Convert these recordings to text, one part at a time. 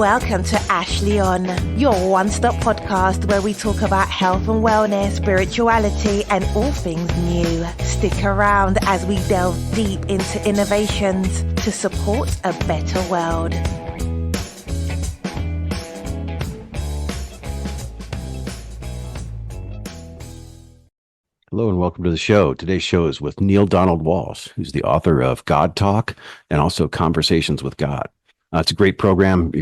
Welcome to Ashley On, your one-stop podcast where we talk about health and wellness, spirituality, and all things new. Stick around as we delve deep into innovations to support a better world. Hello and welcome to the show. Today's show is with Neale Donald Walsch, who's the author of God Talk and also Conversations with God. It's a great program.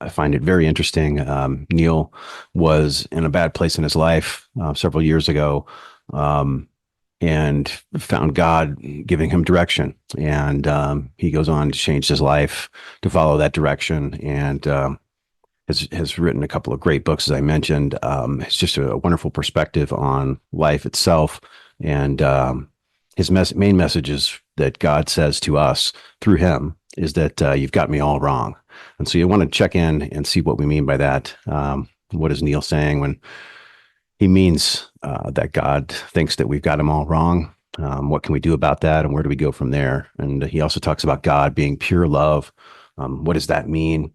I find it very interesting. Neale was in a bad place in his life several years ago and found God giving him direction. And he goes on to change his life to follow that direction and has written a couple of great books, as I mentioned. It's just a wonderful perspective on life itself. And his main message is that God says to us through him is that you've got me all wrong. And so you want to check in and see what we mean by that. What is Neale saying when he means that God thinks that we've got him all wrong? What can we do about that? And where do we go from there? And he also talks about God being pure love. What does that mean?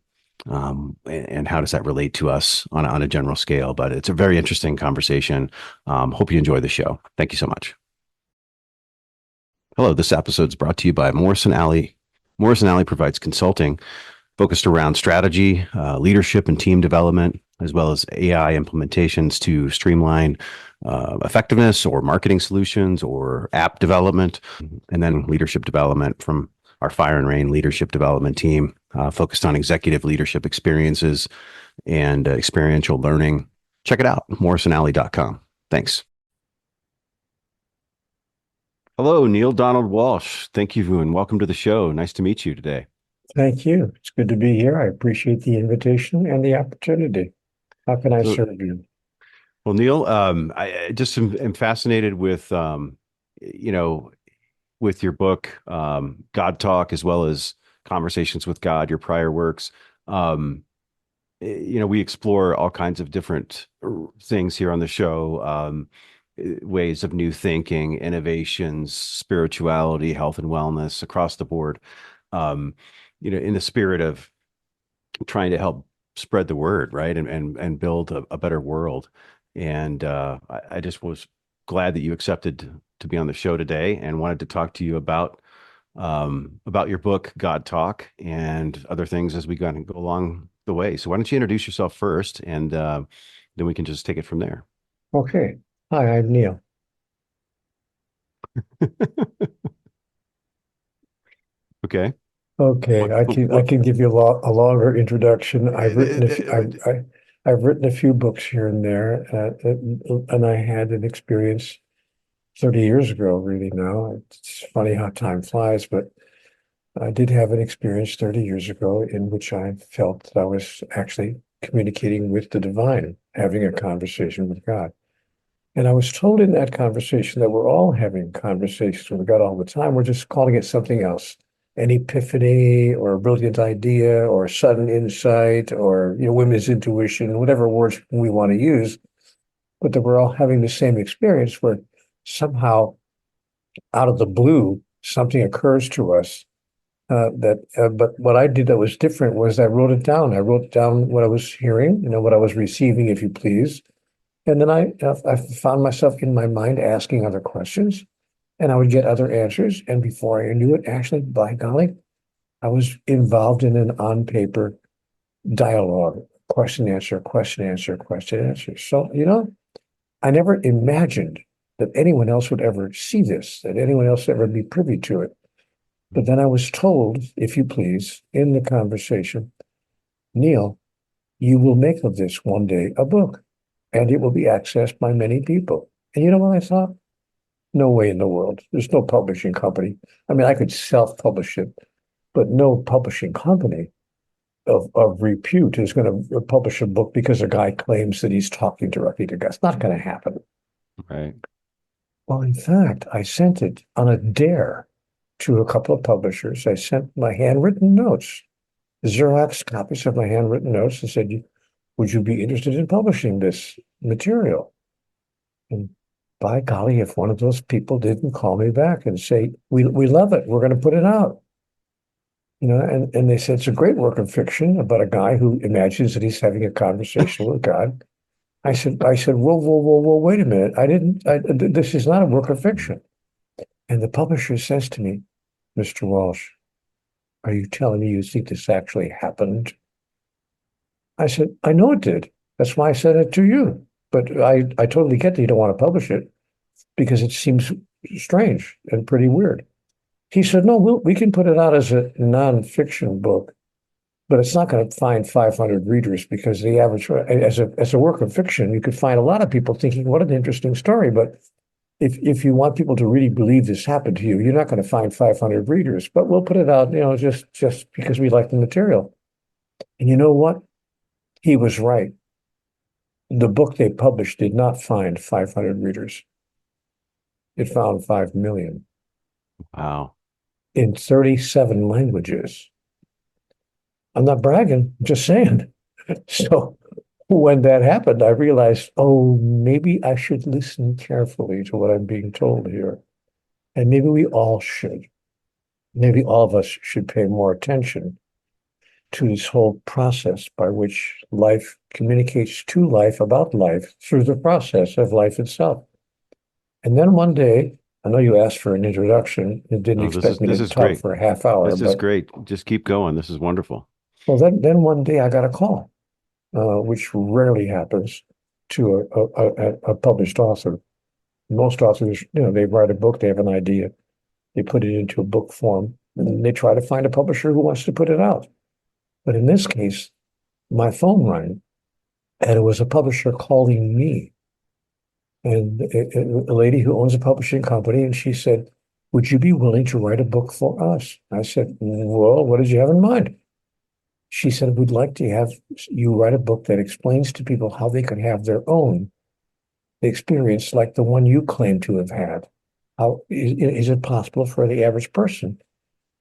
And how does that relate to us on a general scale? But it's a very interesting conversation. Hope you enjoy the show. Thank you so much. Hello, this episode is brought to you by Morrison Alley. Morrison Alley provides consulting focused around strategy, leadership, and team development, as well as AI implementations to streamline effectiveness or marketing solutions or app development, and then leadership development from our Fire and Rain leadership development team, focused on executive leadership experiences and experiential learning. Check it out, morrisonalley.com. Thanks. Hello, Neale Donald Walsch. Thank you and welcome to the show. Nice to meet you today. Thank you. It's good to be here. I appreciate the invitation and the opportunity. How can I serve you? Well, Neale, I just am fascinated with, with your book, God Talk, as well as Conversations with God, your prior works. We explore all kinds of different things here on the show, ways of new thinking, innovations, spirituality, health and wellness across the board, in the spirit of trying to help spread the word, right? And build a better world. And I just was glad that you accepted to be on the show today and wanted to talk to you about your book, God Talk, and other things as we go along the way. So why don't you introduce yourself first, and then we can just take it from there. Okay. Hi, I'm Neale. Okay. Okay, I can give you a longer introduction. I've written a few books here and there, and I had an experience 30 years ago, really now. It's funny how time flies, but I did have an experience 30 years ago in which I felt that I was actually communicating with the divine, having a conversation with God. And I was told in that conversation that we're all having conversations with God all the time. We're just calling it something else. An epiphany or a brilliant idea or sudden insight or women's intuition, whatever words we want to use, but that we're all having the same experience where somehow out of the blue something occurs to us but what I did that was different was I wrote it down. I wrote down what I was hearing, what I was receiving, if you please. And then I found myself in my mind asking other questions, and I would get other answers. And before I knew it, actually, by golly, I was involved in an on-paper dialogue, question, answer, question, answer, question, answer. So, I never imagined that anyone else would ever see this, that anyone else would ever be privy to it. But then I was told, if you please, in the conversation, Neale, you will make of this one day a book, and it will be accessed by many people. And you know what I thought? No way in the world. There's no publishing company. I mean, I could self-publish it, but no publishing company of repute is going to publish a book because a guy claims that he's talking directly to God. It's not going to happen. Right. Well, in fact, I sent it on a dare to a couple of publishers. I sent my handwritten notes, Xerox copies of my handwritten notes, and said, would you be interested in publishing this material? And by golly, if one of those people didn't call me back and say, we love it, we're going to put it out. and they said it's a great work of fiction about a guy who imagines that he's having a conversation with God. I said, whoa, wait a minute. This is not a work of fiction. And the publisher says to me, Mr. Walsh, are you telling me you think this actually happened? I said, I know it did. That's why I sent it to you. But I totally get that you don't want to publish it because it seems strange and pretty weird. He said, no, we can put it out as a nonfiction book, but it's not going to find 500 readers because the average, as a work of fiction, you could find a lot of people thinking, what an interesting story. But if you want people to really believe this happened to you, you're not going to find 500 readers. But we'll put it out, just because we like the material. And you know what? He was right. The book they published did not find 500 readers. It found 5 million. Wow. In 37 languages. I'm not bragging, I'm just saying. So when that happened, I realized, oh, maybe I should listen carefully to what I'm being told here. And maybe we all should. Maybe all of us should pay more attention to this whole process by which life communicates to life about life through the process of life itself. And then one day, I know you asked for an introduction and didn't expect me to talk great. for a half hour. This is great. Just keep going. This is wonderful. Well, then one day I got a call, which rarely happens to a published author. Most authors, they write a book, they have an idea, they put it into a book form, and they try to find a publisher who wants to put it out. But in this case, my phone rang, and it was a publisher calling me. And a lady who owns a publishing company, and she said, would you be willing to write a book for us? I said, well, what did you have in mind? She said, we'd like to have you write a book that explains to people how they can have their own experience like the one you claim to have had. How is it possible for the average person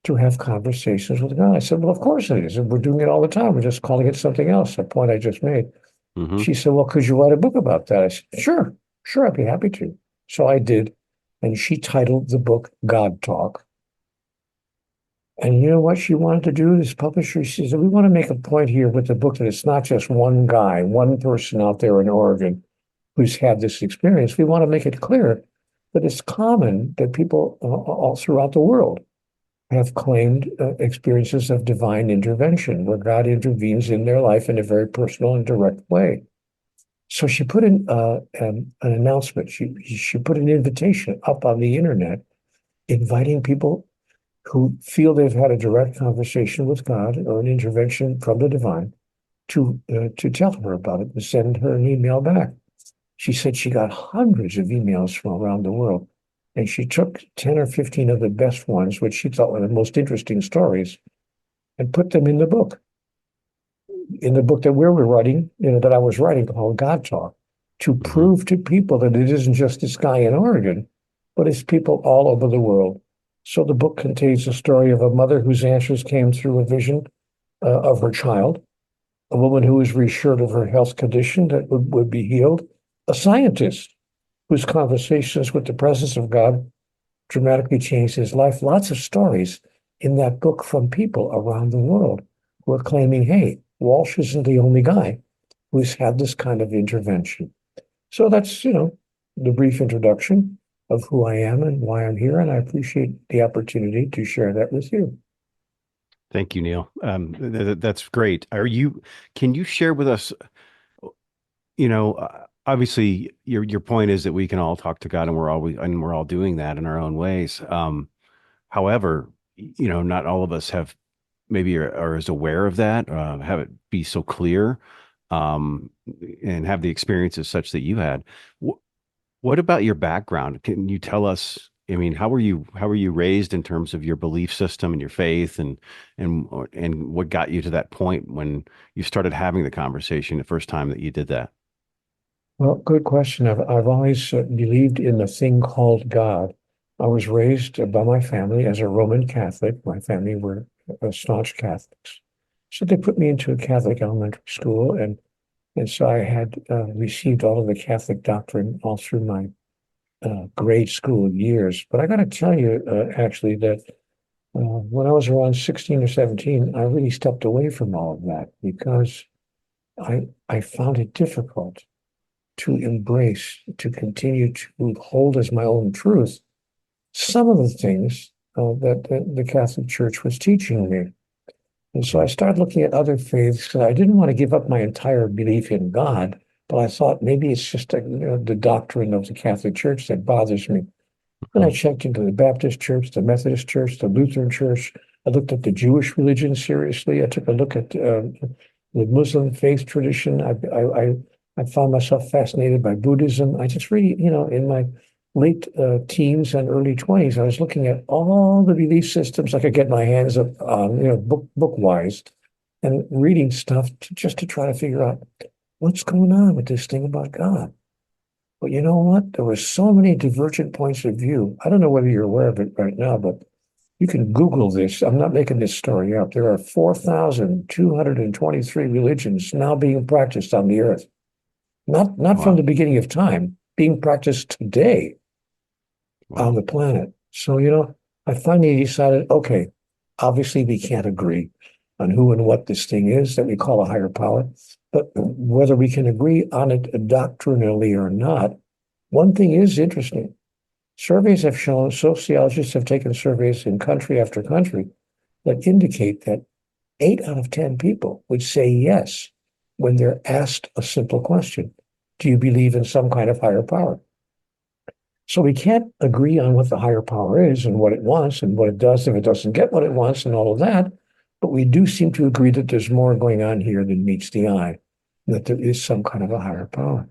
to have conversations with God? I said, well, of course it is. And we're doing it all the time. We're just calling it something else, a point I just made. Mm-hmm. She said, well, could you write a book about that? I said, sure, I'd be happy to. So I did. And she titled the book God Talk. And you know what she wanted to do, this publisher? She said, we want to make a point here with the book that it's not just one guy, one person out there in Oregon who's had this experience. We want to make it clear that it's common that people all throughout the world have claimed experiences of divine intervention, where God intervenes in their life in a very personal and direct way. So she put in an announcement. She put an invitation up on the internet, inviting people who feel they've had a direct conversation with God or an intervention from the divine to tell her about it and send her an email back. She said she got hundreds of emails from around the world, and she took 10 or 15 of the best ones, which she thought were the most interesting stories, and put them in the book. In the book that we were writing, that I was writing called God Talk, to prove to people that it isn't just this guy in Oregon, but it's people all over the world. So the book contains a story of a mother whose answers came through a vision of her child, a woman who was reassured of her health condition that would be healed, a scientist whose conversations with the presence of God dramatically changed his life. Lots of stories in that book from people around the world who are claiming, hey, Walsh isn't the only guy who's had this kind of intervention. So that's, the brief introduction of who I am and why I'm here, and I appreciate the opportunity to share that with you. Thank you, Neale. That's great. Can you share with us, obviously your point is that we can all talk to God and we're all doing that in our own ways. However, not all of us have maybe are as aware of that, have it be so clear, and have the experiences such that you had. What about your background? Can you tell us, how were you raised in terms of your belief system and your faith and what got you to that point when you started having the conversation the first time that you did that? Well, good question. I've always believed in the thing called God. I was raised by my family as a Roman Catholic. My family were staunch Catholics. So they put me into a Catholic elementary school, and so I had received all of the Catholic doctrine all through my grade school years. But I got to tell you, actually, that When I was around 16 or 17, I really stepped away from all of that because I found it difficult to embrace, to continue to hold as my own truth some of the things that the Catholic Church was teaching me. And so I started looking at other faiths because I didn't want to give up my entire belief in God, but I thought maybe it's just the doctrine of the Catholic Church that bothers me. And I checked into the Baptist Church, the Methodist Church, the Lutheran Church. I looked at the Jewish religion seriously. I took a look at the Muslim faith tradition. I found myself fascinated by Buddhism. I just really, in my late teens and early 20s, I was looking at all the belief systems I could get my hands on, book-wise, and reading stuff just to try to figure out what's going on with this thing about God. But you know what? There were so many divergent points of view. I don't know whether you're aware of it right now, but you can Google this. I'm not making this story up. There are 4,223 religions now being practiced on the earth. Not from the beginning of time, being practiced today on the planet. So, I finally decided, okay, obviously we can't agree on who and what this thing is that we call a higher power. But whether we can agree on it doctrinally or not, one thing is interesting. Surveys have shown, sociologists have taken surveys in country after country that indicate that 8 out of 10 people would say yes when they're asked a simple question. Do you believe in some kind of higher power? So we can't agree on what the higher power is and what it wants and what it does if it doesn't get what it wants and all of that. But we do seem to agree that there's more going on here than meets the eye, that there is some kind of a higher power.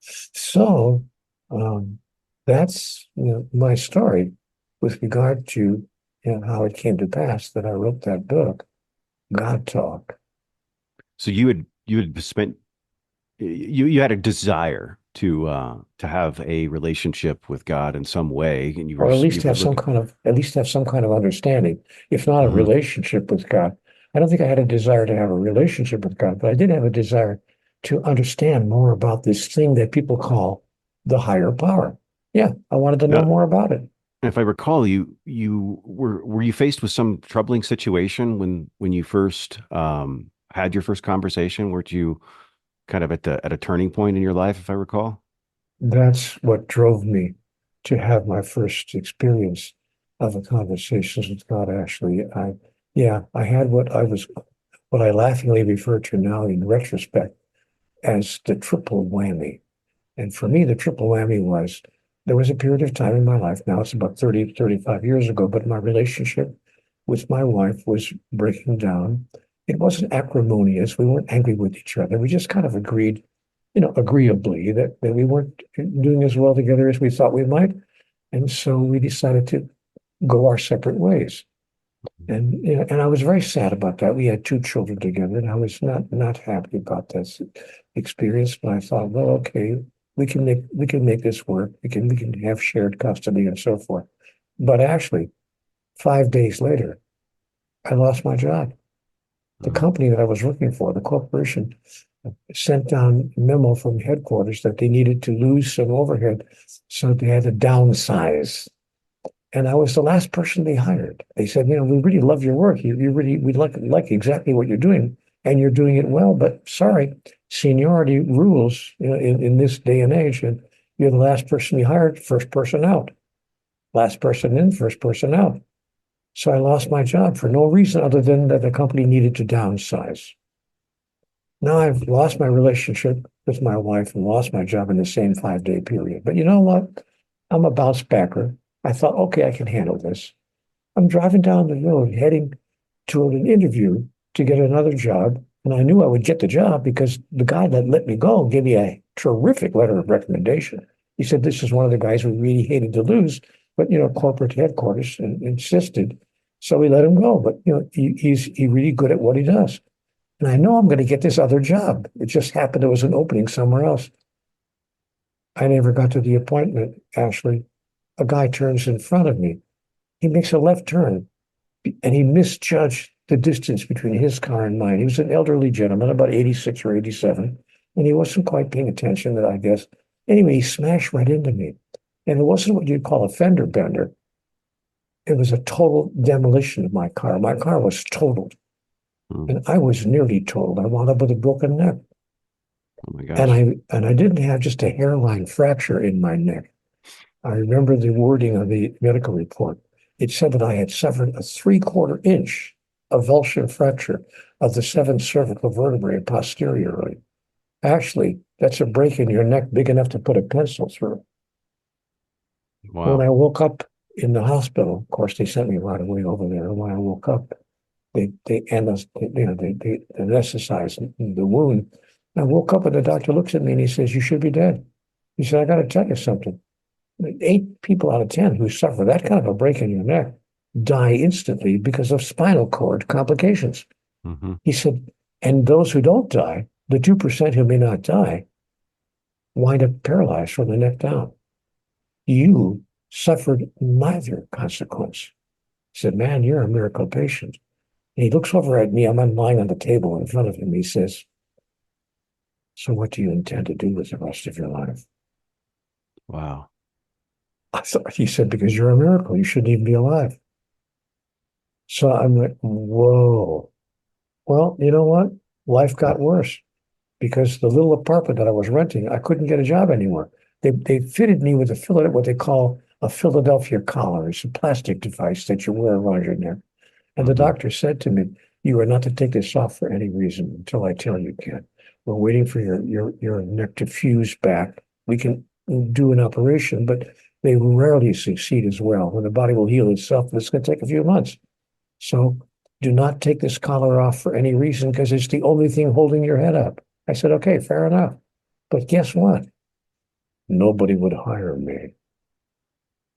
So that's my story with regard to how it came to pass that I wrote that book, God Talk. So you had spent you had a desire to have a relationship with God in some way, and or at least have some kind of understanding, if not a relationship with God. I don't think I had a desire to have a relationship with God, but I did have a desire to understand more about this thing that people call the higher power. Yeah, I wanted to know more about it. If I recall, you were you faced with some troubling situation when you first had your first conversation? Weren't you kind of at a turning point in your life, if I recall? That's what drove me to have my first experience of the conversations with God. Actually, I had what I laughingly refer to now in retrospect as the triple whammy. And for me, the triple whammy was there was a period of time in my life, now it's about 30, 35 years ago, but my relationship with my wife was breaking down. It wasn't acrimonious. We weren't angry with each other. We just kind of agreed, agreeably that we weren't doing as well together as we thought we might. And so we decided to go our separate ways. And and I was very sad about that. We had 2 children together, and I was not happy about that experience. But I thought, well, okay, we can make this work. We can have shared custody and so forth. But actually, 5 days later, I lost my job. The company that I was working for, the corporation, sent down a memo from headquarters that they needed to lose some overhead, so they had to downsize. And I was the last person they hired. They said, we really love your work. We like exactly what you're doing, and you're doing it well. But sorry, seniority rules in this day and age, and you're the last person we hired, first person out. Last person in, first person out. So I lost my job for no reason other than that the company needed to downsize. Now I've lost my relationship with my wife and lost my job in the same 5-day period. But you know what? I'm a bounce backer. I thought, okay, I can handle this. I'm driving down the road heading to an interview to get another job. And I knew I would get the job because the guy that let me go gave me a terrific letter of recommendation. He said, this is one of the guys we really hated to lose, but, corporate headquarters insisted. So we let him go. But, he's really good at what he does. And I know I'm going to get this other job. It just happened there was an opening somewhere else. I never got to the appointment, actually. A guy turns in front of me. He makes a left turn, and he misjudged the distance between his car and mine. He was an elderly gentleman, about 86 or 87, and he wasn't quite paying attention, I guess. Anyway, he smashed right into me. And it wasn't what you'd call a fender bender. it was a total demolition of my car. My car was totaled, and I was nearly totaled. I wound up with a broken neck. Oh my gosh. And I didn't have just a hairline fracture in my neck. I remember the wording of the medical report. It said that I had suffered a 3/4 inch avulsion fracture of the 7th cervical vertebrae posteriorly. Actually, that's a break in your neck big enough to put a pencil through. Wow. When I woke up in the hospital, of course, they sent me right away over there. When I woke up, they anesthetized the wound. I woke up and the doctor looks at me and he says, "You should be dead." He said, "I got to tell you something. 8 people out of 10 who suffer that kind of a break in your neck die instantly because of spinal cord complications." He said, "And those who don't die, the 2% who may not die, wind up paralyzed from the neck down. You suffered neither consequence." He said, "Man, you're a miracle patient." And he looks over at me. I'm lying on the table in front of him. He says, "So what do you intend to do with the rest of your life?" Wow. I thought, he said, "Because you're a miracle. You shouldn't even be alive." So I'm like, whoa. Well, you know what? Life got worse because the little apartment that I was renting, I couldn't get a job anymore. They fitted me with what they call a Philadelphia collar. It's a plastic device that you wear around your neck. And the doctor said to me, "You are not to take this off for any reason until I tell you can. We're waiting for your neck to fuse back. We can do an operation, but they rarely succeed as well. When the body will heal itself, it's going to take a few months. So do not take this collar off for any reason because it's the only thing holding your head up." I said, "Okay, fair enough." But guess what? Nobody would hire me.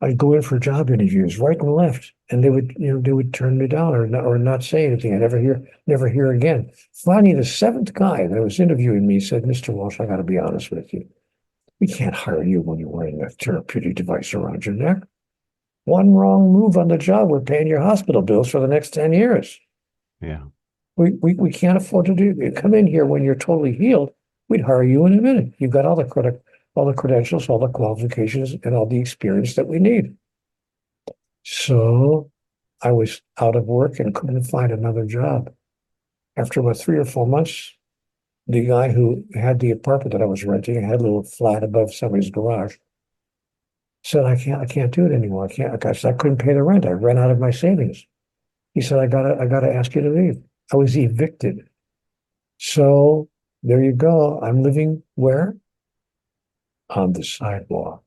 I'd go in for job interviews right and left, and they would turn me down or not say anything. I never hear again. Finally, the 7th guy that was interviewing me said, "Mr. Walsh, I got to be honest with you. We can't hire you when you're wearing a therapeutic device around your neck. One wrong move on the job, we're paying your hospital bills for the next 10 years. Yeah. We can't afford to do it. Come in here when you're totally healed. We'd hire you in a minute. You've got all the credentials, all the qualifications, and all the experience that we need." So I was out of work and couldn't find another job. After about 3 or 4 months, the guy who had the apartment that I was renting, I had a little flat above somebody's garage, said, I can't do it anymore. I can't, because I couldn't pay the rent. I ran out of my savings." He said, I gotta ask you to leave." I was evicted. So there you go. I'm living where? On the sidewalk.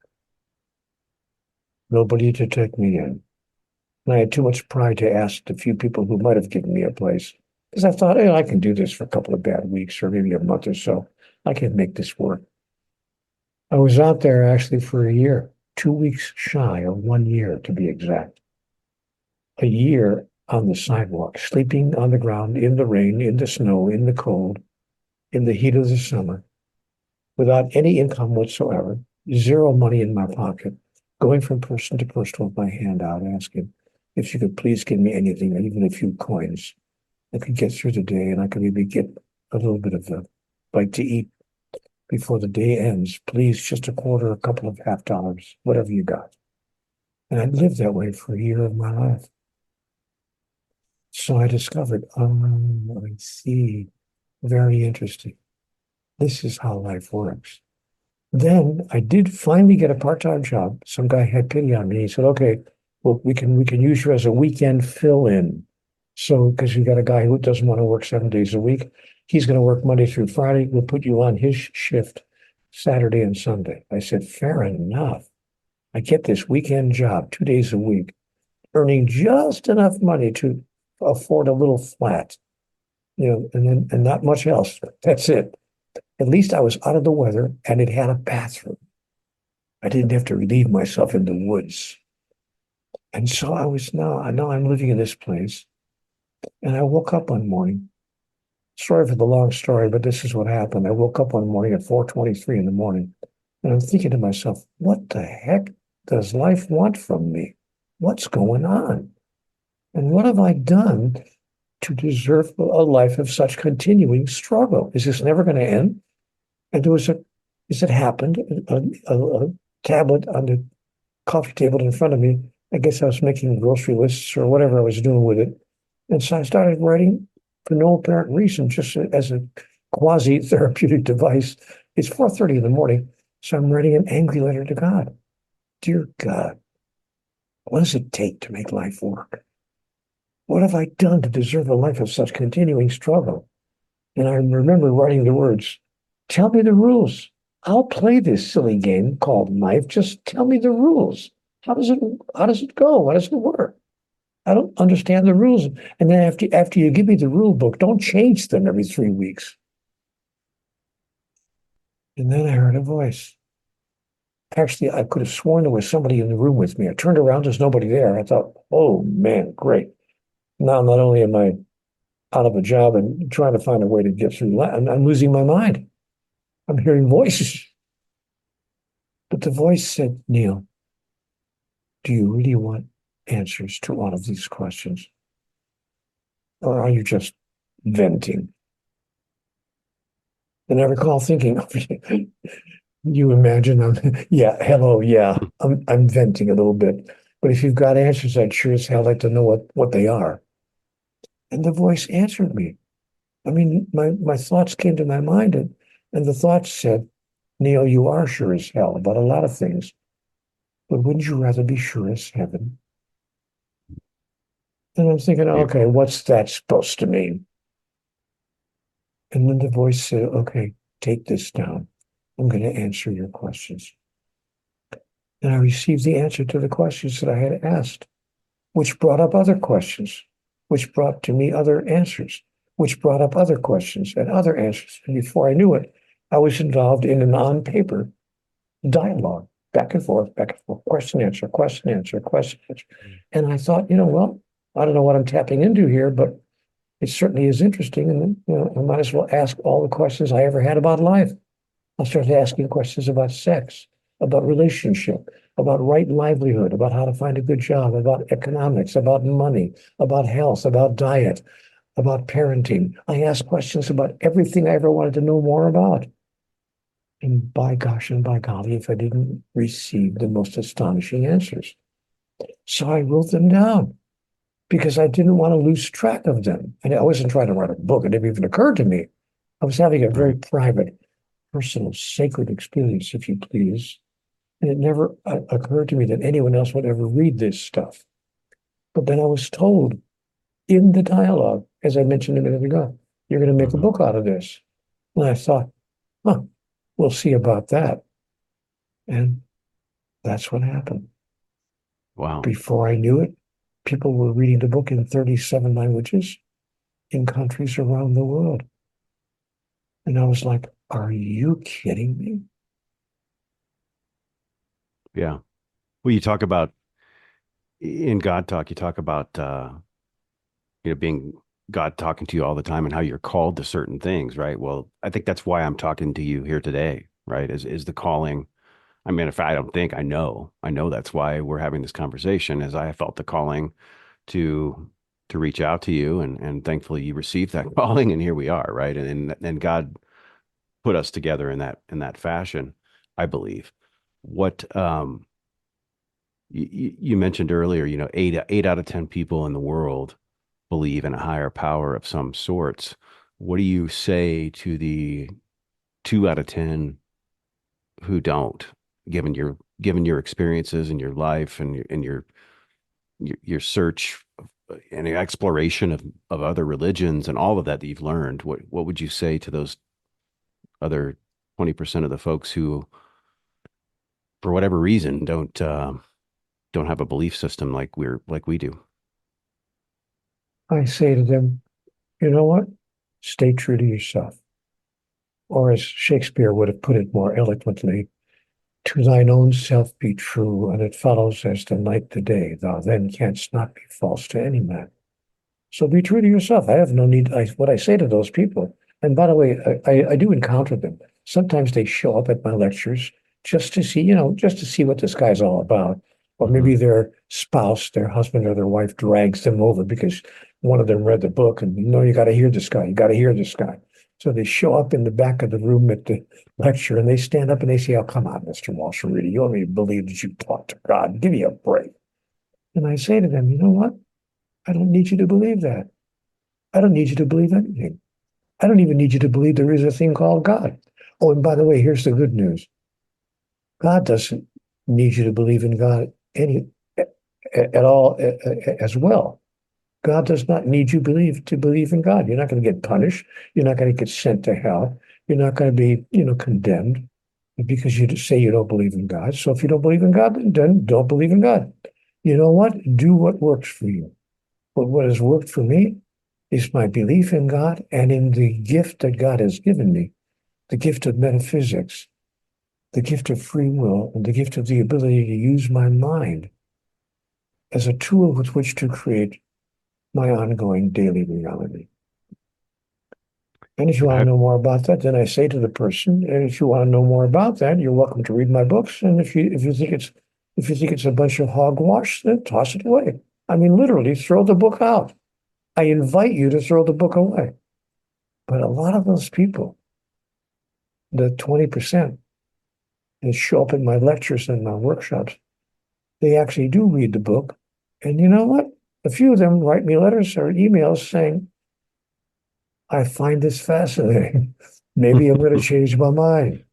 Nobody to take me in. And I had too much pride to ask the few people who might have given me a place. Because I thought, hey, I can do this for a couple of bad weeks or maybe a month or so. I can make this work. I was out there actually for a year, 2 weeks shy of 1 year to be exact. A year on the sidewalk, sleeping on the ground, in the rain, in the snow, in the cold, in the heat of the summer, without any income whatsoever, zero money in my pocket, going from person to person with my hand out, asking if you could please give me anything, even a few coins. I could get through the day and I could maybe get a little bit of a bite to eat before the day ends. Please, just a quarter, a couple of $half, whatever you got. And I lived that way for a year of my life. So I discovered, I see, very interesting. This is how life works. Then I did finally get a part-time job. Some guy had pity on me. He said, "Okay, well, we can use you as a weekend fill-in. So, because you got a guy who doesn't want to work 7 days a week, he's going to work Monday through Friday. We'll put you on his shift Saturday and Sunday." I said, "Fair enough. I get this weekend job 2 days a week, earning just enough money to afford a little flat, and not much else. That's it. At least I was out of the weather and it had a bathroom. I didn't have to relieve myself in the woods. And so now I'm living in this place. And I woke up one morning. Sorry for the long story, but this is what happened. I woke up one morning at 4:23 in the morning, and I'm thinking to myself, what the heck does life want from me? What's going on? And what have I done to deserve a life of such continuing struggle? Is this never going to end? And as it happened, a tablet on the coffee table in front of me I guess I was making grocery lists or whatever I was doing with it. And so I started writing for no apparent reason, just as a quasi-therapeutic device. It's 4:30 in the morning, so I'm writing an angry letter to God. Dear God, what does it take to make life work? What have I done to deserve a life of such continuing struggle? And I remember writing the words, tell me the rules. I'll play this silly game called life. Just tell me the rules. How does it go? How does it work? I don't understand the rules. And then after you give me the rule book, don't change them every 3 weeks. And then I heard a voice. Actually, I could have sworn there was somebody in the room with me. I turned around, there's nobody there. I thought, oh man, great. Now not only am I out of a job and trying to find a way to get through, I'm losing my mind. I'm hearing voices. But the voice said, Neale, do you really want answers to all of these questions? Or are you just venting? And I recall thinking, you imagine I'm venting a little bit. But if you've got answers, I'd sure as hell like to know what they are. And the voice answered me. I mean, my thoughts came to my mind, and the thoughts said, Neale, you are sure as hell about a lot of things, but wouldn't you rather be sure as heaven? And I'm thinking, okay, what's that supposed to mean? And then the voice said, okay, take this down. I'm going to answer your questions. And I received the answer to the questions that I had asked, which brought up other questions, which brought to me other answers, which brought up other questions and other answers. And before I knew it, I was involved in an on-paper dialogue, back and forth, question, answer, question, answer, question, answer. And I thought, well, I don't know what I'm tapping into here, but it certainly is interesting. And then, I might as well ask all the questions I ever had about life. I started asking questions about sex, about relationship, about right livelihood, about how to find a good job, about economics, about money, about health, about diet, about parenting. I asked questions about everything I ever wanted to know more about. And by gosh and by golly, if I didn't receive the most astonishing answers. So I wrote them down because I didn't want to lose track of them. And I wasn't trying to write a book. It never even occurred to me. I was having a very private, personal, sacred experience, if you please. And it never occurred to me that anyone else would ever read this stuff. But then I was told in the dialogue, as I mentioned a minute ago, you're going to make a book out of this. And I thought, we'll see about that. And that's what happened. Wow. Before I knew it, people were reading the book in 37 languages in countries around the world. And I was like, are you kidding me? Yeah. Well, you talk about in God Talk, you talk about being God talking to you all the time and how you're called to certain things, right? Well, I think that's why I'm talking to you here today, right? Is the calling. I mean, if I don't think I know that's why we're having this conversation, as I felt the calling to reach out to you, and thankfully you received that calling, and here we are, right? And God put us together in that fashion, I believe. What you mentioned earlier, eight out of 10 people in the world believe in a higher power of some sorts. What do you say to the 2 out of 10 who don't, given your experiences in your life and your search and exploration of other religions and all of that you've learned? What would you say to those other 20% of the folks who, for whatever reason, don't have a belief system like we do? I say to them, you know what? Stay true to yourself. Or as Shakespeare would have put it more eloquently, to thine own self be true, and it follows as the night the day. Thou then canst not be false to any man. So be true to yourself. I have no need. What I say to those people, and by the way, I do encounter them. Sometimes they show up at my lectures just to see, just to see what this guy's all about. Or maybe their spouse, their husband or their wife drags them over because one of them read the book and, you got to hear this guy. You got to hear this guy. So they show up in the back of the room at the lecture and they stand up and they say, oh, come on, Mr. Walsch, really, you want me to believe that you talked to God? Give me a break. And I say to them, you know what? I don't need you to believe that. I don't need you to believe anything. I don't even need you to believe there is a thing called God. Oh, and by the way, here's the good news. God doesn't need you to believe in God at all as well. God does not need you to believe in God. You're not going to get punished. You're not going to get sent to hell. You're not going to be, condemned because you say you don't believe in God. So if you don't believe in God, then don't believe in God. You know what? Do what works for you. But what has worked for me is my belief in God and in the gift that God has given me, the gift of metaphysics, the gift of free will, and the gift of the ability to use my mind as a tool with which to create my ongoing daily reality. And if you want to know more about that, then I say to the person, and if you want to know more about that, you're welcome to read my books. And if you think it's a bunch of hogwash, then toss it away. I mean, literally, throw the book out. I invite you to throw the book away. But a lot of those people, the 20% that show up in my lectures and my workshops, they actually do read the book. And you know what? A few of them write me letters or emails saying, I find this fascinating. Maybe I'm going to change my mind.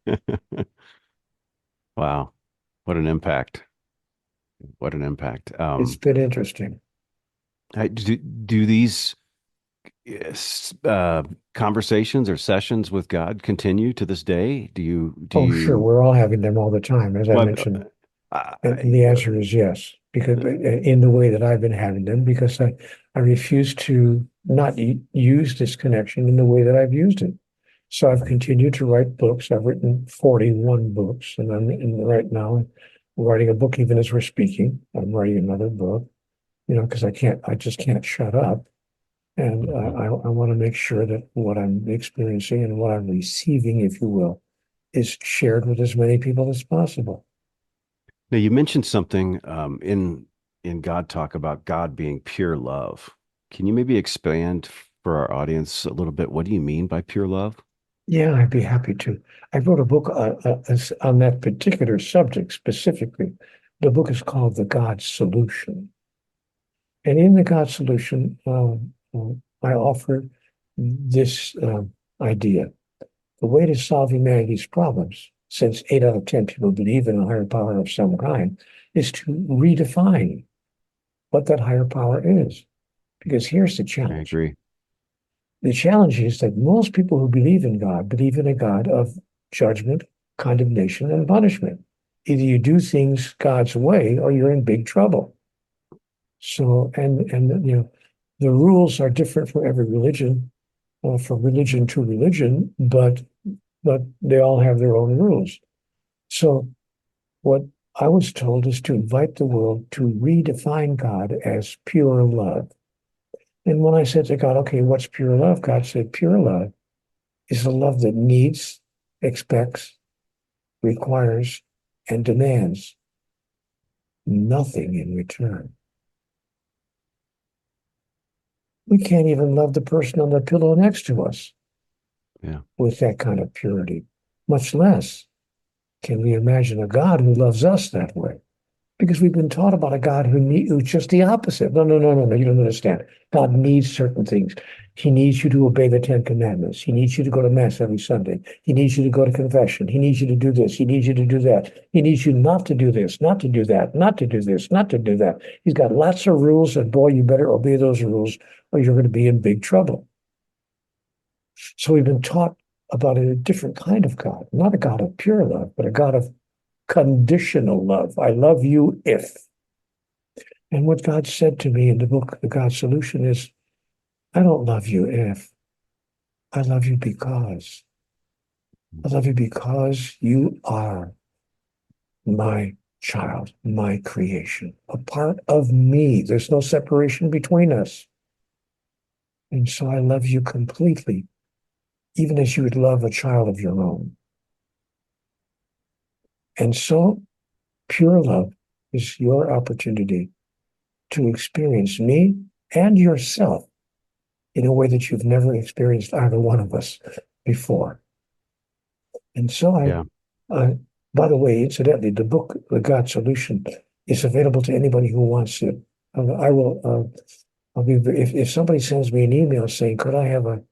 Wow. What an impact. What an impact. It's been interesting. Do these conversations or sessions with God continue to this day? Oh, sure. We're all having them all the time, as I mentioned. And the answer is yes, because in the way that I've been having them, because I refuse to not use this connection in the way that I've used it. So I've continued to write books. I've written 41 books, and right now writing a book even as we're speaking. I'm writing another book, because I just can't shut up. And I want to make sure that what I'm experiencing and what I'm receiving, if you will, is shared with as many people as possible. Now, you mentioned something in God Talk about God being pure love. Can you maybe expand for our audience a little bit? What do you mean by pure love? Yeah, I'd be happy to. I wrote a book on that particular subject specifically. The book is called The God Solution. And in The God Solution, I offer this idea. The way to solve humanity's problems, since 8 out of 10 people believe in a higher power of some kind, is to redefine what that higher power is. Because here's the challenge. I agree. The challenge is that most people who believe in God believe in a God of judgment, condemnation, and punishment. Either you do things God's way or you're in big trouble. So, and the rules are different for every religion, from religion to religion, but they all have their own rules. So what I was told is to invite the world to redefine God as pure love. And when I said to God, okay, what's pure love? God said, pure love is a love that needs, expects, requires, and demands nothing in return. We can't even love the person on the pillow next to us with that kind of purity, much less can we imagine a God who loves us that way. Because we've been taught about a God who's just the opposite. No, you don't understand. God needs certain things. He needs you to obey the 10 Commandments. He needs you to go to Mass every Sunday. He needs you to go to confession. He needs you to do this. He needs you to do that. He needs you not to do this, not to do that, not to do this, not to do that. He's got lots of rules, and boy, you better obey those rules or you're going to be in big trouble. So we've been taught about a different kind of God, not a God of pure love, but a God of conditional love. I love you if. And what God said to me in the book, The God Solution, is, I don't love you if. I love you because. I love you because you are my child, my creation, a part of me. There's no separation between us. And so I love you completely, even as you would love a child of your own. And so pure love is your opportunity to experience me and yourself in a way that you've never experienced either one of us before. And so by the way, incidentally, the book, The God Solution, is available to anybody who wants it I will. I'll be if somebody sends me an email saying, "Could I have a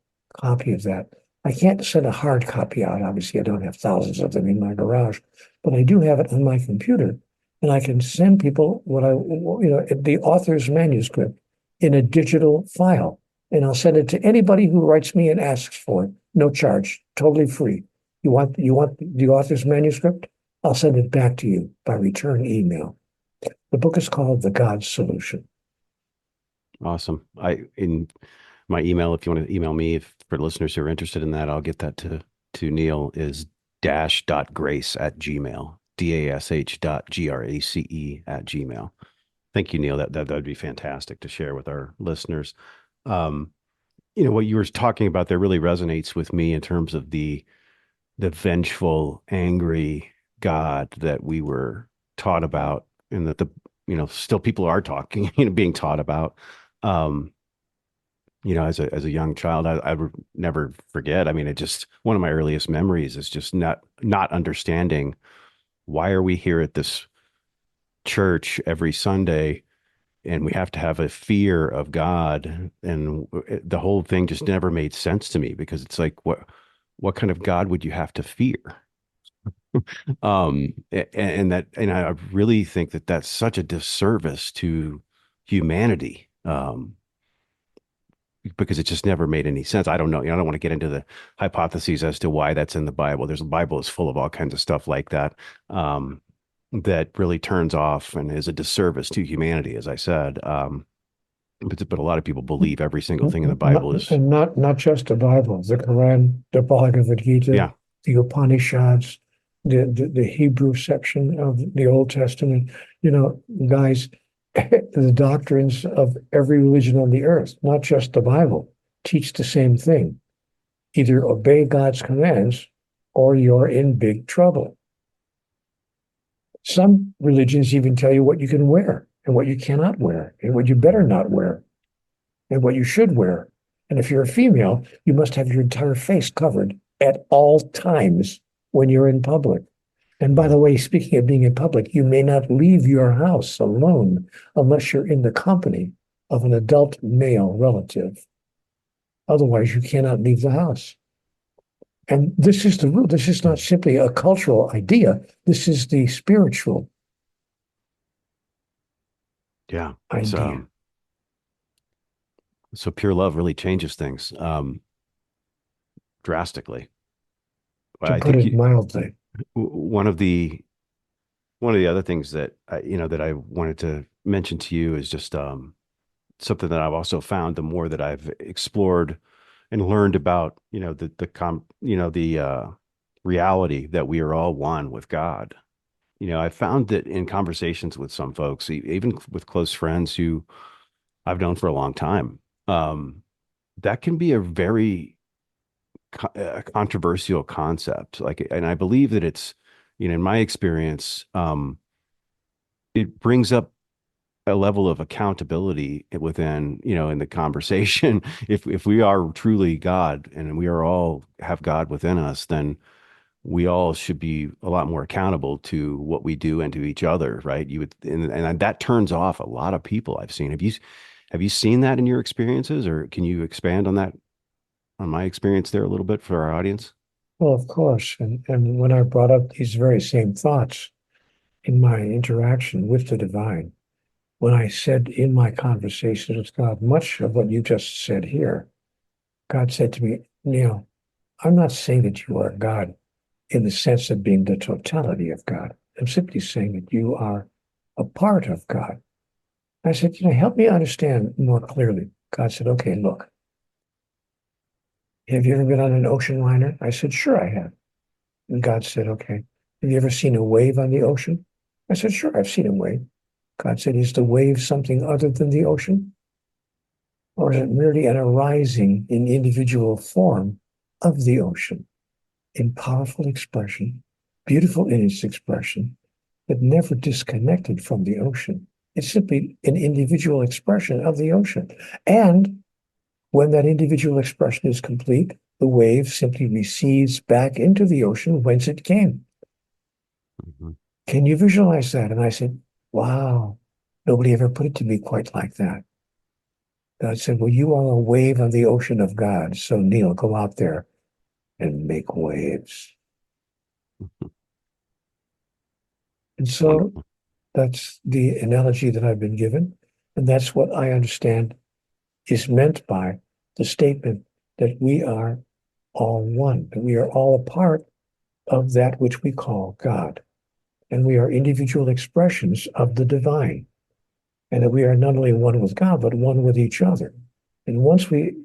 copy of that?" I can't send a hard copy out. Obviously, I don't have thousands of them in my garage, but I do have it on my computer, and I can send people the author's manuscript in a digital file, and I'll send it to anybody who writes me and asks for it, no charge, totally free. You want the author's manuscript? I'll send it back to you by return email. The book is called The God Solution. Awesome. In my email, if you want to email me, for listeners who are interested in that, I'll get that to Neale, is dash.grace@gmail, dash.grace@gmail. Thank you, Neale. That would be fantastic to share with our listeners. What you were talking about there really resonates with me in terms of the vengeful, angry God that we were taught about, and that still people are talking, being taught about. As a young child, I would never forget. I mean, it just, one of my earliest memories is just not understanding, why are we here at this church every Sunday and we have to have a fear of God? And the whole thing just never made sense to me, because it's like, what kind of God would you have to fear? And I really think that that's such a disservice to humanity. Because it just never made any sense. I don't know. I don't want to get into the hypotheses as to why that's in the Bible. The Bible is full of all kinds of stuff like that, that really turns off and is a disservice to humanity, as I said. But a lot of people believe every single thing in the Bible is, and not just the Bible, the Quran, the Bhagavad Gita, the Upanishads, the Hebrew section of the Old Testament. Guys, the doctrines of every religion on the earth, not just the Bible, teach the same thing. Either obey God's commands or you're in big trouble. Some religions even tell you what you can wear and what you cannot wear, and what you better not wear, and what you should wear. And if you're a female, you must have your entire face covered at all times when you're in public. And by the way, speaking of being in public, you may not leave your house alone unless you're in the company of an adult male relative. Otherwise, you cannot leave the house. And this is the rule. This is not simply a cultural idea. This is the spiritual idea. So pure love really changes things drastically. To put it mildly. One of the other things that I wanted to mention to you is just something that I've also found the more that I've explored and learned about the reality that we are all one with God. I found that in conversations with some folks, even with close friends who I've known for a long time, that can be a very controversial concept. And I believe that it's, in my experience, it brings up a level of accountability within, in the conversation. If we are truly God and we are all have God within us, then we all should be a lot more accountable to what we do and to each other, right? And that turns off a lot of people I've seen. Have you seen that in your experiences, or can you expand on that, on my experience there a little bit for our audience? Well, of course. And when I brought up these very same thoughts in my interaction with the divine, when I said in my conversation with God, much of what you just said here, God said to me, Neale, I'm not saying that you are God in the sense of being the totality of God. I'm simply saying that you are a part of God. I said, help me understand more clearly. God said, okay, look. Have you ever been on an ocean liner? I said, sure, I have. And God said, okay. Have you ever seen a wave on the ocean? I said, sure, I've seen a wave. God said, is the wave something other than the ocean? Or is it merely an arising in individual form of the ocean, in powerful expression, beautiful in its expression, but never disconnected from the ocean? It's simply an individual expression of the ocean. And when that individual expression is complete, the wave simply recedes back into the ocean whence it came. Mm-hmm. Can you visualize that? And I said, wow, Nobody ever put it to me quite like that. God said, well, you are a wave on the ocean of God. So Neale, go out there and make waves. And so Wonderful. that's the analogy that I've been given. And that's what I understand is meant by the statement that we are all one, that we are all a part of that which we call God. And we are individual expressions of the divine. And that we are not only one with God, but one with each other. And once we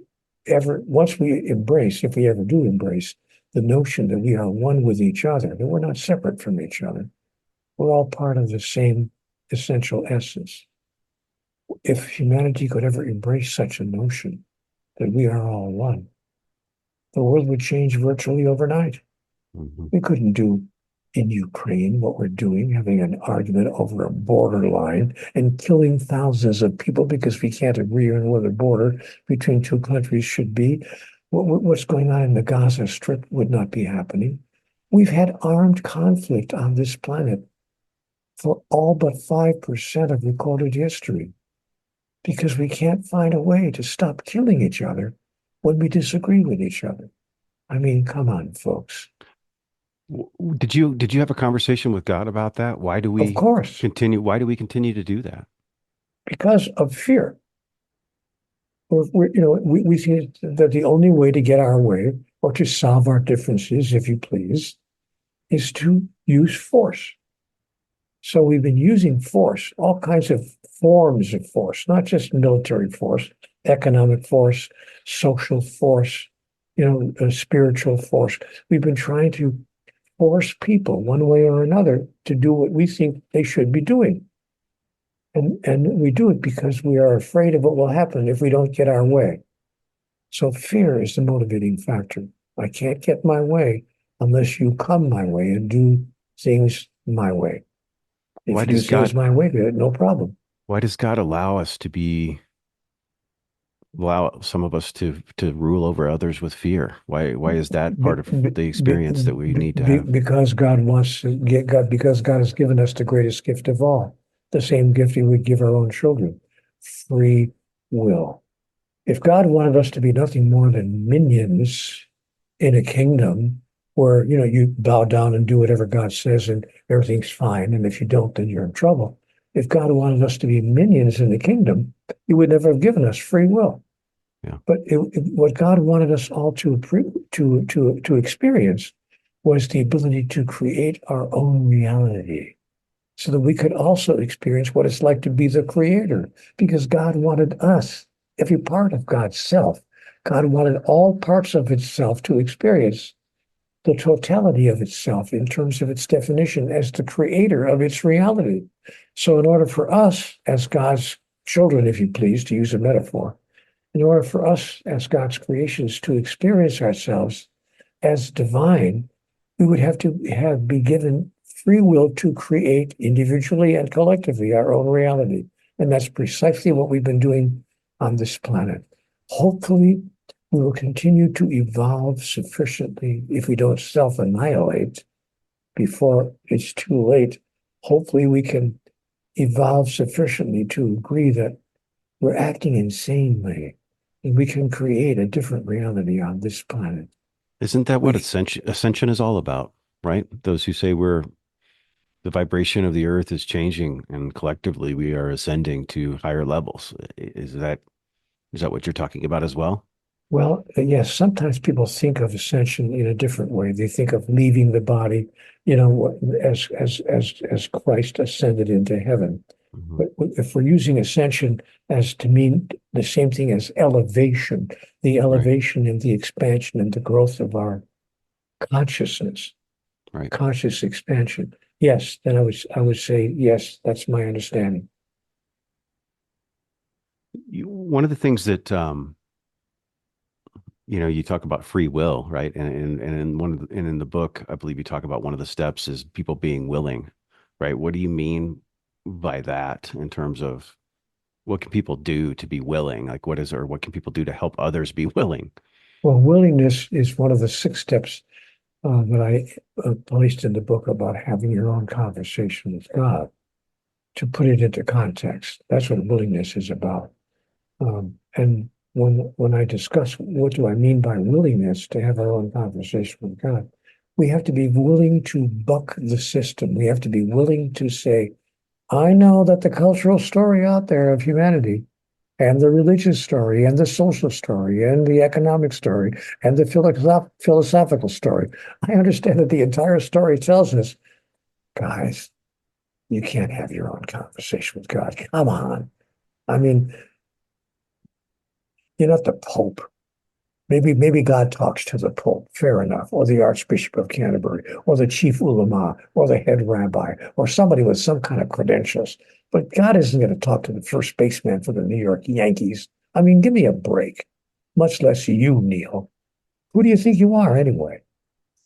embrace, if we ever do embrace, the notion that we are one with each other, that we're not separate from each other, we're all part of the same essential essence. If humanity could ever embrace such a notion that we are all one, the world would change virtually overnight. Mhm. We couldn't do in Ukraine what we're doing, having an argument over a borderline and killing thousands of people because we can't agree on where the border between two countries should be. What's going on in the Gaza Strip would not be happening. We've had armed conflict on this planet for all but 5% of recorded history because we can't find a way to stop killing each other when we disagree with each other. I mean, come on, folks. Did you have a conversation with God about that? Of course, Why do we continue to do that? because of fear. We think that the only way to get our way or to solve our differences, if you please, is to use force. So we've been using force, all kinds of forms of force, not just military force, economic force, social force, spiritual force. We've been trying to force people one way or another to do what we think they should be doing. And we do it because we are afraid of what will happen if we don't get our way. So fear is the motivating factor. I can't get my way unless you come my way and do things my way. If Why you do does things God my way, no problem. why does God allow some of us to rule over others with fear? Why is that Be, part of be, the experience that we need to be, have? because God wants to get God, because God has given us the greatest gift of all, the same gift He would give our own children, free will. If God wanted us to be nothing more than minions in a kingdom where, you bow down and do whatever God says and everything's fine, and if you don't, then you're in trouble. If God wanted us to be minions in the kingdom, He would never have given us free will. Yeah. But what God wanted us all to experience was the ability to create our own reality so that we could also experience what it's like to be the creator, because God wanted us, every part of God's self. God wanted all parts of itself to experience the totality of itself in terms of its definition as the creator of its reality. So in order for us as God's children, if you please, to use a metaphor, in order for us as God's creations to experience ourselves as divine, we would have to be given free will to create individually and collectively our own reality. And that's precisely what we've been doing on this planet. Hopefully, we will continue to evolve sufficiently if we don't self-annihilate before it's too late. Hopefully, we can evolve sufficiently to agree that we're acting insanely and we can create a different reality on this planet. Isn't that what We ascension is all about, right? Those who say the vibration of the earth is changing and collectively we are ascending to higher levels. Is that what you're talking about as well? Well, yes, sometimes people think of ascension in a different way. They think of leaving the body, as Christ ascended into heaven. Mhm. But if we're using ascension as to mean the same thing as elevation, the Right, elevation and the expansion and the growth of our consciousness, right. conscious expansion, yes, then I would say yes, that's my understanding. One of the things that you talk about free will, right? And in and in the book, I believe you talk about one of the steps is people being willing, right? What do you mean by that in terms of what can people do to be willing? Like what can people do to help others be willing? Well, willingness is one of the 6 steps that I placed in the book about having your own conversation with God. to put it into context. That's what willingness is about. And when I discuss what do I mean by willingness to have our own conversation with God, we have to be willing to buck the system. We have to be willing to say, I know that the cultural story out there of humanity and the religious story and the social story and the economic story and the philosophical story, I understand that the entire story tells us, guys, you can't have your own conversation with God. Come on. I mean, you're not the Pope. Maybe God talks to the Pope, fair enough, or the Archbishop of Canterbury, or the chief ulama, or the head rabbi, or somebody with some kind of credentials. But God isn't going to talk to the first baseman for the New York Yankees. I mean, give me a break, much less you, Neil. Who do you think you are anyway?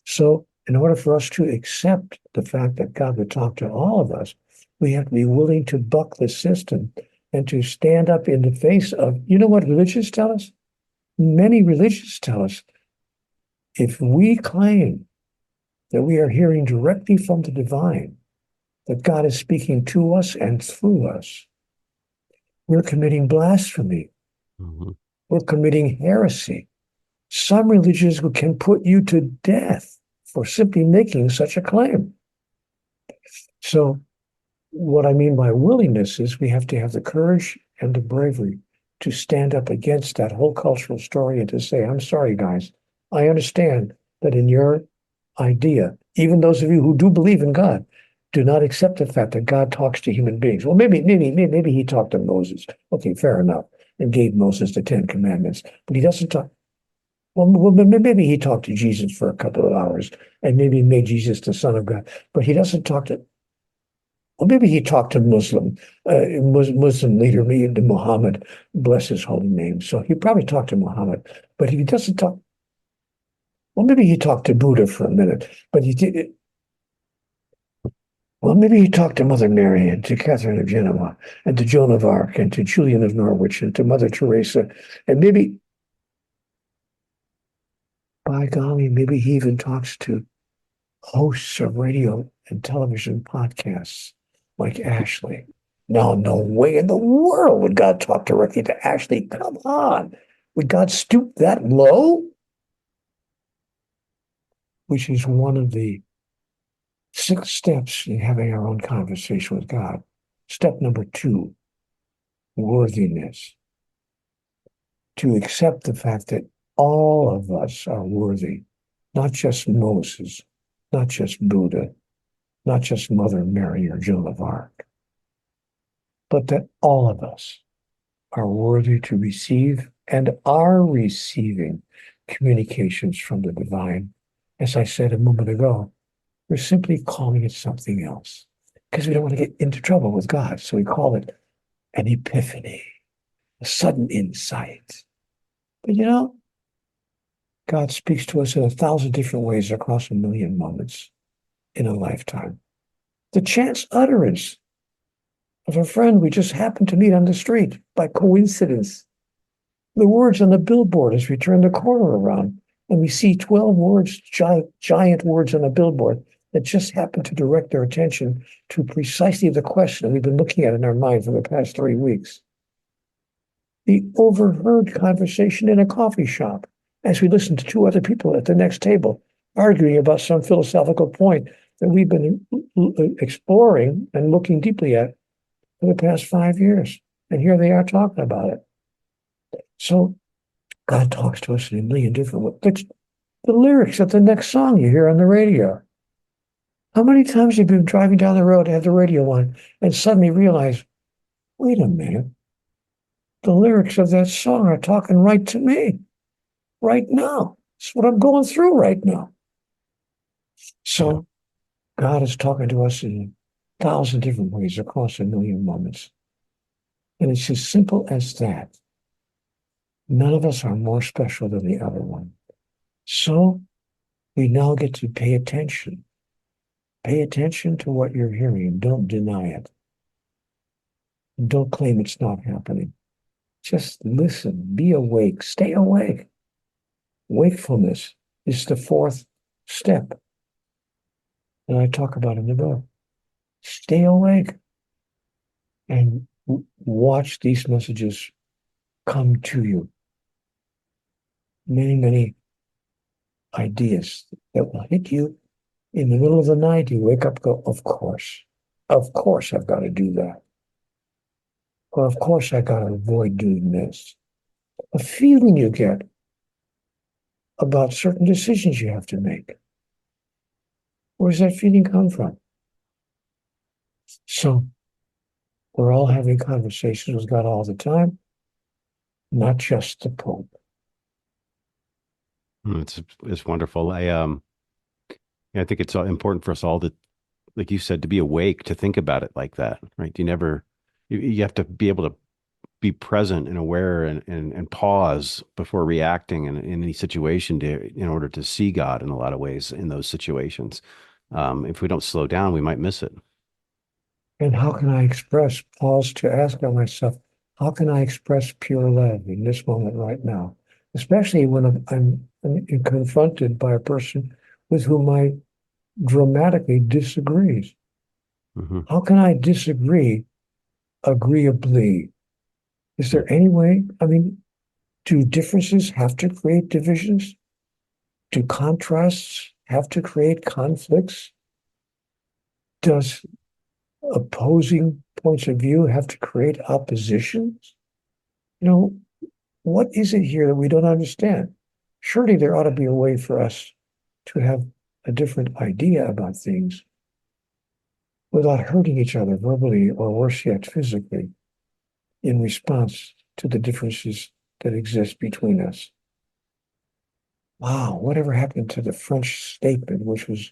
So in order for us to accept the fact that God would talk to all of us, we have to be willing to buck the system and to stand up in the face of, you know what religions tell us? Many religions tell us if we claim that we are hearing directly from the divine, that God is speaking to us and through us, we're committing blasphemy. Mm-hmm. We're committing heresy. Some religions can put you to death for simply making such a claim. So what I mean by willingness is we have to have the courage and the bravery to stand up against that whole cultural story and to say, I'm sorry, guys. I understand that in your idea, even those of you who do believe in God, do not accept the fact that God talks to human beings. Well, maybe he talked to Moses. Okay, fair enough, and gave Moses the 10 Commandments, but he doesn't talk. Well, maybe he talked to Jesus for a couple of hours, and maybe made Jesus the Son of God, but he doesn't talk to. Well, maybe he talked to Muslim leader, maybe Muhammad, bless his holy name. So he probably talked to Muhammad, but he doesn't talk. Well, maybe he talked to Buddha for a minute, but he did. Well, maybe he talked to Mother Mary and to Catherine of Genoa and to Joan of Arc and to Julian of Norwich and to Mother Teresa, and maybe, by golly, maybe he even talks to hosts of radio and television podcasts like Ashley. No way in the world would God talk directly to Ashley. Come on. Would God stoop that low? Which is one of the 6 steps in having our own conversation with God. Step number 2, worthiness. To accept the fact that all of us are worthy, not just Moses, not just Buddha, not just Mother Mary or Joan of Arc, but that all of us are worthy to receive and are receiving communications from the divine. As I said a moment ago, we're simply calling it something else because we don't want to get into trouble with God. So we call it an epiphany, a sudden insight. But God speaks to us in 1,000 different ways across 1,000,000 moments in a lifetime. The chance utterance of a friend we just happened to meet on the street by coincidence. The words on the billboard as we turn the corner around and we see 12 words, giant words on a billboard that just happen to direct their attention to precisely the question we've been looking at in our mind for the past 3 weeks. The overheard conversation in a coffee shop as we listen to 2 other people at the next table arguing about some philosophical point that we've been exploring and looking deeply at for the past 5 years. And here they are talking about it. So God talks to us in 1,000,000 different ways. The lyrics of the next song you hear on the radio. How many times have you been driving down the road, have the radio on, and suddenly realize, wait a minute, the lyrics of that song are talking right to me right now. It's what I'm going through right now. So God is talking to us in 1,000 different ways across 1,000,000 moments. And it's as simple as that. None of us are more special than the other one. So we now get to pay attention. Pay attention to what you're hearing. Don't deny it. Don't claim it's not happening. Just listen. Be awake. Stay awake. Wakefulness is the 4th step that I talk about in the book. Stay awake. and watch these messages come to you. Many, many ideas that will hit you in the middle of the night. You wake up, go, of course I've got to do that. Or of course I got to avoid doing this. A feeling you get about certain decisions you have to make. Where does that feeling come from? So we're all having conversations with God all the time, not just the Pope. It's wonderful. I think it's important for us all to, like you said, to be awake, to think about it like that, right? You have to be able to be present and aware and pause before reacting in any situation in order to see God in a lot of ways in those situations. If we don't slow down, we might miss it. And how can I pause to ask myself, how can I express pure love in this moment right now? Especially when I'm confronted by a person with whom I dramatically disagree. Mm-hmm. How can I disagree agreeably? Is there any way? I mean, do differences have to create divisions? Do contrasts have to create conflicts? Does opposing points of view have to create oppositions? What is it here that we don't understand? Surely there ought to be a way for us to have a different idea about things without hurting each other verbally or worse yet, physically, in response to the differences that exist between us. Wow, whatever happened to the French statement, which was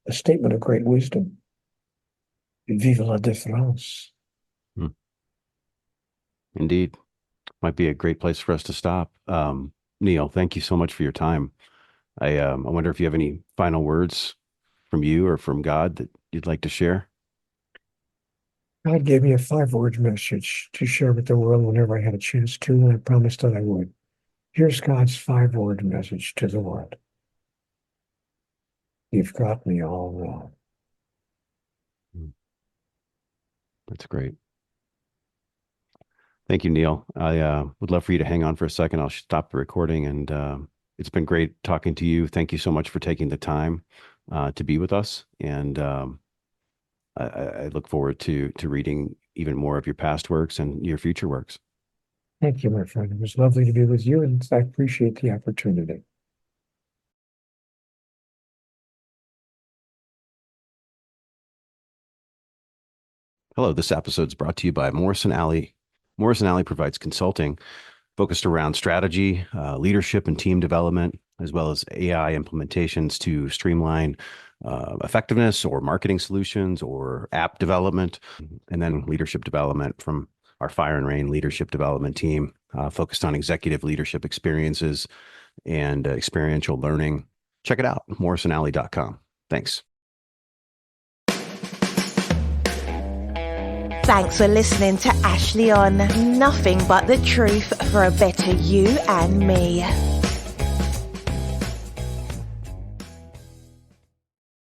a statement of great wisdom? Vive la différence. Indeed. Might be a great place for us to stop. Neale, thank you so much for your time. I wonder if you have any final words from you or from God that you'd like to share. God gave me a 5-word message to share with the world whenever I had a chance to, and I promised that I would. Here's God's 5-word message to the world. You've got me all wrong. That's great. Thank you, Neale. I would love for you to hang on for a second. I'll stop the recording, and it's been great talking to you. Thank you so much for taking the time to be with us, and I look forward to reading even more of your past works and your future works. Thank you, my friend. It was lovely to be with you, and I appreciate the opportunity. Hello, this episode is brought to you by Morrison Alley. Morrison Alley provides consulting focused around strategy, leadership, and team development, as well as AI implementations to streamline effectiveness or marketing solutions or app development, and then leadership development from our Fire and Rain leadership development team, focused on executive leadership experiences and experiential learning. Check it out, morrisonalley.com. Thanks. Thanks for listening to Ashley on Nothing But the Truth for a Better You and Me.